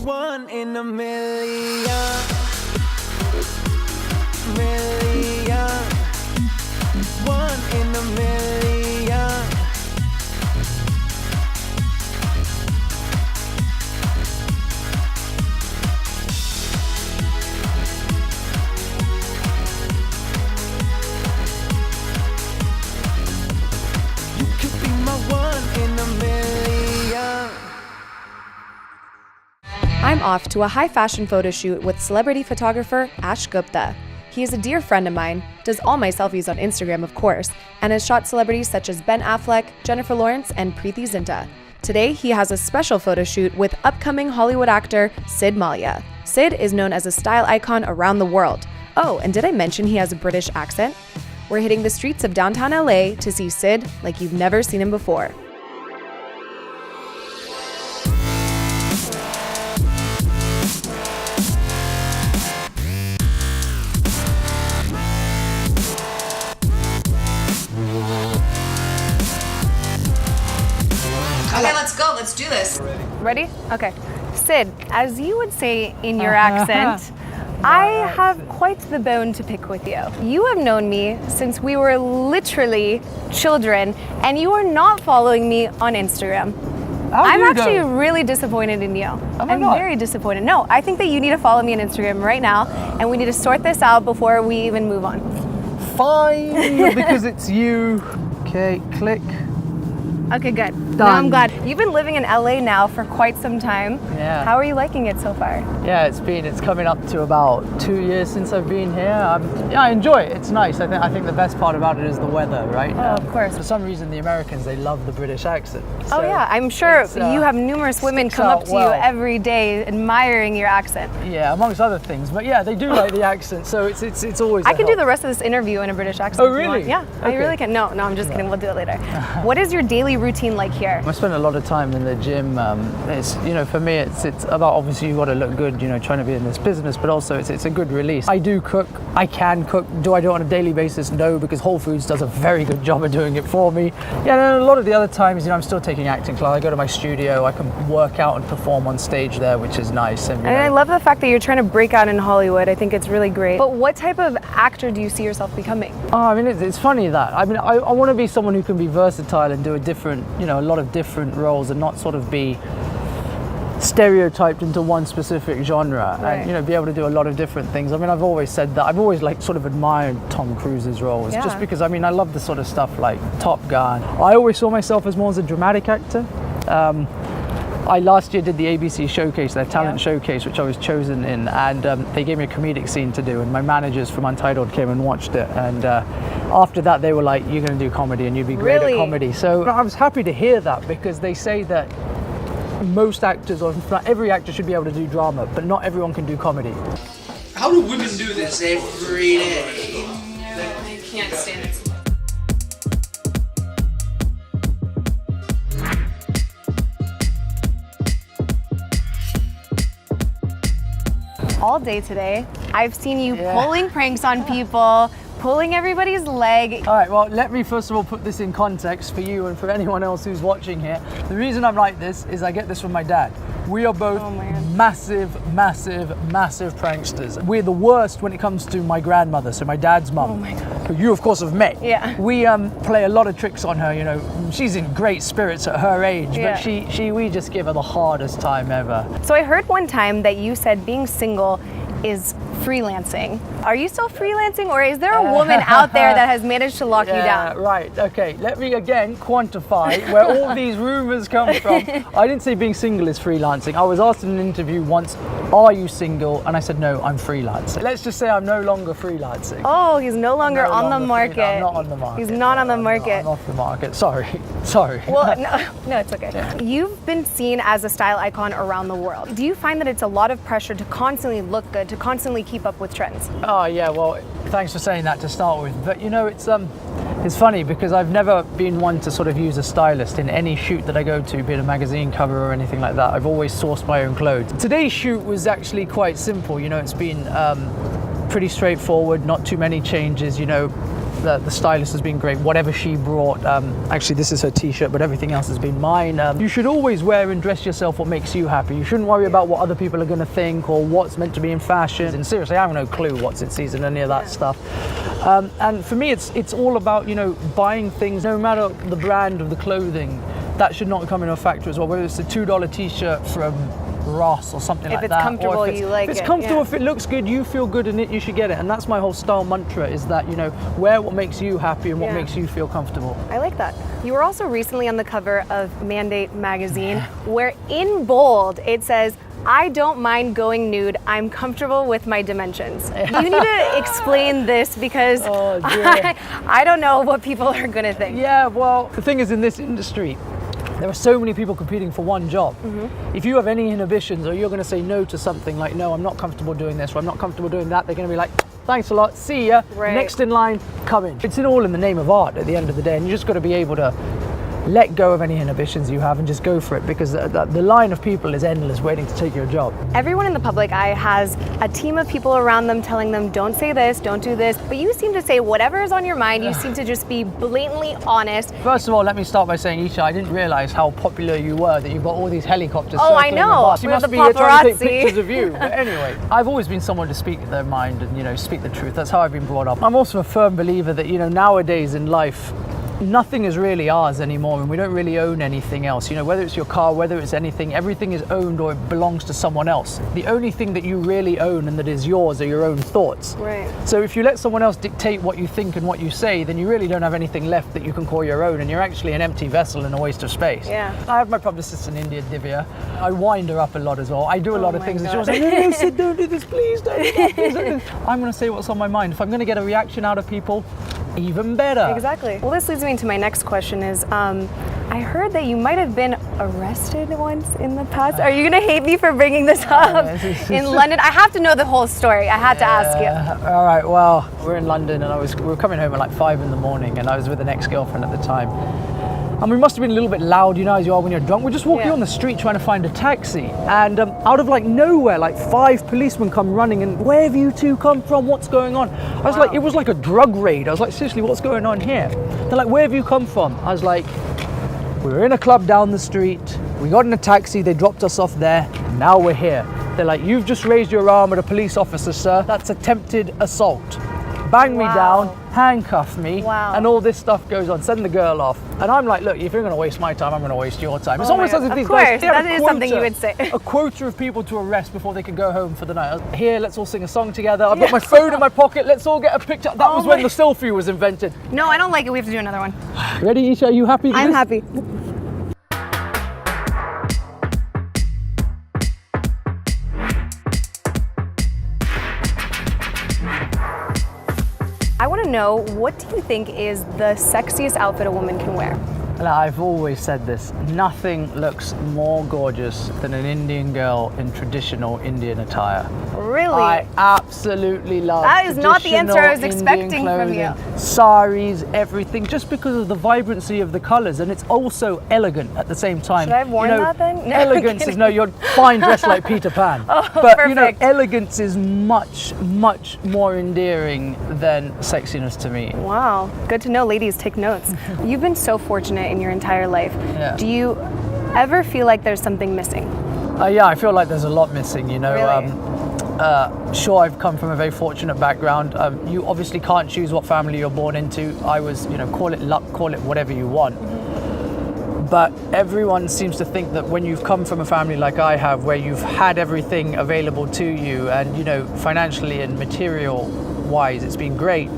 one in a million. Million. One in a million. You could be my one in a million. I'm off to a high fashion photo shoot with celebrity photographer Ash Gupta. He is a dear friend of mine, does all my selfies on Instagram of course, and has shot celebrities such as Ben Affleck, Jennifer Lawrence, and Preeti Zinta. Today, he has a special photo shoot with upcoming Hollywood actor Sid Mallya. Sid is known as a style icon around the world. Oh, and did I mention he has a British accent? We're hitting the streets of downtown LA to see Sid like you've never seen him before. Okay, let's go. Let's do this. Ready? Okay. Sid, as you would say in your accent, I have quite the bone to pick with you. You have known me since we were literally children, and you are not following me on Instagram. I'm actually really disappointed in you. I'm very disappointed. No, I think that you need to follow me on Instagram right now, and we need to sort this out before we even move on. Fine, because it's you. Okay, click. Okay, good. Done. No, I'm glad. You've been living in LA now for quite some time. Yeah. How are you liking it so far? Yeah, it's coming up to about 2 years since I've been here. I enjoy it. It's nice. I think the best part about it is the weather, right? Oh, of course. For some reason, the Americans, they love the British accent. Oh yeah, I'm sure you have numerous women come up to you every day admiring your accent. Yeah, amongst other things. But yeah, they do like the accent, so it's always. I can do the rest of this interview in a British accent. Oh really? Yeah, okay. I really can. No, I'm just kidding. We'll do it later. What is your daily routine like here? I spend a lot of time in the gym. It's for me, it's about obviously you've got to look good. Trying to be in this business, but also it's a good release. I do cook. I can cook. Do I do it on a daily basis? No, because Whole Foods does a very good job of doing it for me. Yeah, and a lot of the other times, I'm still taking acting class. I go to my studio. I can work out and perform on stage there, which is nice. And I love the fact that you're trying to break out in Hollywood. I think it's really great. But what type of actor do you see yourself becoming? Oh, it's funny that. I want to be someone who can be versatile and do a lot of different roles and not sort of be stereotyped into one specific genre, right. And be able to do a lot of different things. I've always said that. I've always sort of admired Tom Cruise's roles, just because I love the sort of stuff like Top Gun. I always saw myself as more as a dramatic actor. I last year did the ABC showcase, their talent showcase, which I was chosen in, and they gave me a comedic scene to do, and my managers from Untitled came and watched it, and after that they were like, you're going to do comedy and you'd be great at comedy. So I was happy to hear that, because they say that most actors, or every actor, should be able to do drama, but not everyone can do comedy. How do women do this every day? I can't stand it. All day today, I've seen you pulling pranks on people, pulling everybody's leg. All right, well, let me first of all put this in context for you and for anyone else who's watching here. The reason I'm like this is I get this from my dad. We are both massive pranksters. We're the worst when it comes to my grandmother, so my dad's mum, who you of course have met. Yeah. We play a lot of tricks on her. She's in great spirits at her age, but we just give her the hardest time ever. So I heard one time that you said being single is freelancing. Are you still freelancing, or is there a woman out there that has managed to lock you down? Right, okay. Let me again quantify where all these rumors come from. I didn't say being single is freelancing. I was asked in an interview once, are you single? And I said, no, I'm freelancing. Let's just say I'm no longer freelancing. Oh, he's no longer on the market. I'm not on the market. He's not on the market. I'm off the market. Sorry. Well, no, it's okay. Yeah. You've been seen as a style icon around the world. Do you find that it's a lot of pressure to constantly look good, to constantly keep up with trends? Oh yeah, well, thanks for saying that to start with. But it's funny because I've never been one to sort of use a stylist in any shoot that I go to, be it a magazine cover or anything like that. I've always sourced my own clothes. Today's shoot was actually quite simple. It's been pretty straightforward, not too many changes. The stylist has been great. Whatever she brought, actually this is her t-shirt, but everything else has been mine. You should always wear and dress yourself what makes you happy. You shouldn't worry about what other people are going to think or what's meant to be in fashion. And seriously, I have no clue what's in season, any of that stuff. And for me, it's all about, you know, buying things, no matter the brand of the clothing, that should not come in a factor as well. Whether it's a $2 t-shirt from Ross or something like that. If it's comfortable, you like it. If it's comfortable, if it looks good, you feel good in it, you should get it. And that's my whole style mantra, is that, you know, wear what makes you happy and what makes you feel comfortable. I like that. You were also recently on the cover of Mandate magazine, where in bold it says, "I don't mind going nude. I'm comfortable with my dimensions." You need to explain this, because I don't know what people are going to think. Yeah, well, the thing is, in this industry, there are so many people competing for one job. If you have any inhibitions, or you're going to say no to something like, no, I'm not comfortable doing this, or I'm not comfortable doing that, they're going to be like, thanks a lot, see ya, next in line, come in. It's all in the name of art at the end of the day, and you just got to be able to let go of any inhibitions you have and just go for it, because the line of people is endless waiting to take your job. Everyone in the public eye has a team of people around them telling them, don't say this, don't do this, but you seem to say whatever is on your mind. You seem to just be blatantly honest. First of all, let me start by saying, Esha, I didn't realize how popular you were, that you've got all these helicopters Oh, I circling know. your bus. You We're must the be here trying to take paparazzi. pictures of you. But anyway, I've always been someone to speak their mind and, you know, speak the truth. That's how I've been brought up. I'm also a firm believer that, you know, nowadays in life, nothing is really ours anymore, and we don't really own anything else. You know, whether it's your car, whether it's anything, everything is owned or it belongs to someone else. The only thing that you really own and that is yours are your own thoughts. Right. So if you let someone else dictate what you think and what you say, then you really don't have anything left that you can call your own, and you're actually an empty vessel and a waste of space. Yeah. I have my publicist in India, Divya. I wind her up a lot as well. I do a lot of things, and she God. was like, no, Sid, don't do this, please, don't do that, please, don't do this. I'm going to say what's on my mind. If I'm going to get a reaction out of people, even better. Exactly. Well, this leads me into my next question is, I heard that you might have been arrested once in the past. Are you going to hate me for bringing this up in London? I have to know the whole story. I had to ask you. All right, well, we're in London, and we were coming home at like 5 in the morning, and I was with an ex-girlfriend at the time. And we must have been a little bit loud, you know, as you are when you're drunk. We're just walking on the street trying to find a taxi. And out of like nowhere, like 5 policemen come running, and where have you two come from? What's going on? I was like, it was like a drug raid. I was like, seriously, what's going on here? They're like, where have you come from? I was like, we were in a club down the street. We got in a taxi. They dropped us off there. Now we're here. They're like, you've just raised your arm at a police officer, sir. That's attempted assault. Bang me down, handcuff me, and all this stuff goes on. Send the girl off. And I'm like, look, if you're going to waste my time, I'm going to waste your time. It's almost as if these guys, that is something you would say. A quota of people to arrest before they can go home for the night. Here, let's all sing a song together. I've got my phone in my pocket. Let's all get a picture. That was when the selfie was invented. No, I don't like it. We have to do another one. Ready, Esha? Are you happy? I'm happy. I want to know, what do you think is the sexiest outfit a woman can wear? I've always said this, nothing looks more gorgeous than an Indian girl in traditional Indian attire. Really? I absolutely love That is not the answer I was traditional expecting Indian from you. clothing, saris, everything, just because of the vibrancy of the colours, and it's also elegant at the same time. Should I have worn that then? No, elegance is, no, you're fine dressed like Peter Pan. Oh, but perfect. you know, elegance is much, much more endearing than sexiness to me. Wow, good to know. Ladies, take notes. You've been so fortunate in your entire life. Yeah. Do you ever feel like there's something missing? Yeah, I feel like there's a lot missing, you know. Really? Sure, I've come from a very fortunate background. You obviously can't choose what family you're born into. I was, you know, call it luck, call it whatever you want. But everyone seems to think that when you've come from a family like I have, where you've had everything available to you, and, you know, financially and material wise, it's been great.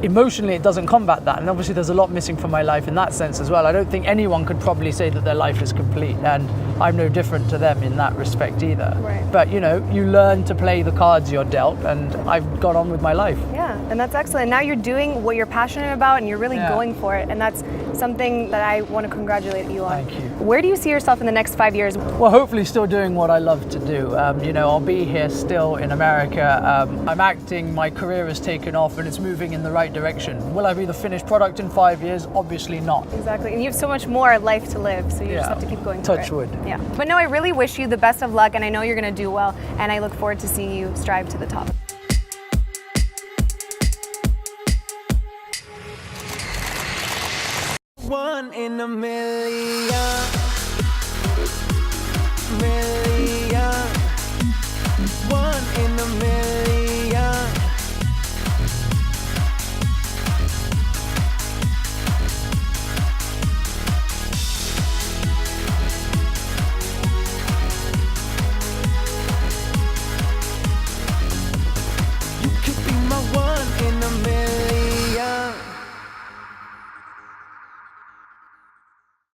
Emotionally, it doesn't combat that, and obviously there's a lot missing from my life in that sense as well. I don't think anyone could probably say that their life is complete, and I'm no different to them in that respect either. Right. But, you know, you learn to play the cards you're dealt, and I've got on with my life. Yeah, and that's excellent. Now you're doing what you're passionate about, and you're really going for it, and that's something that I want to congratulate you on. Thank you. Where do you see yourself in the next 5 years? Well, hopefully still doing what I love to do. You know, I'll be here still in America. I'm acting, my career has taken off and it's moving in the right direction. Will I be the finished product in 5 years? Obviously not. Exactly, and you have so much more life to live, so you just have to keep going for it. Touch wood. Yeah, but no, I really wish you the best of luck, and I know you're going to do well, and I look forward to seeing you strive to the top. one in a million. Million.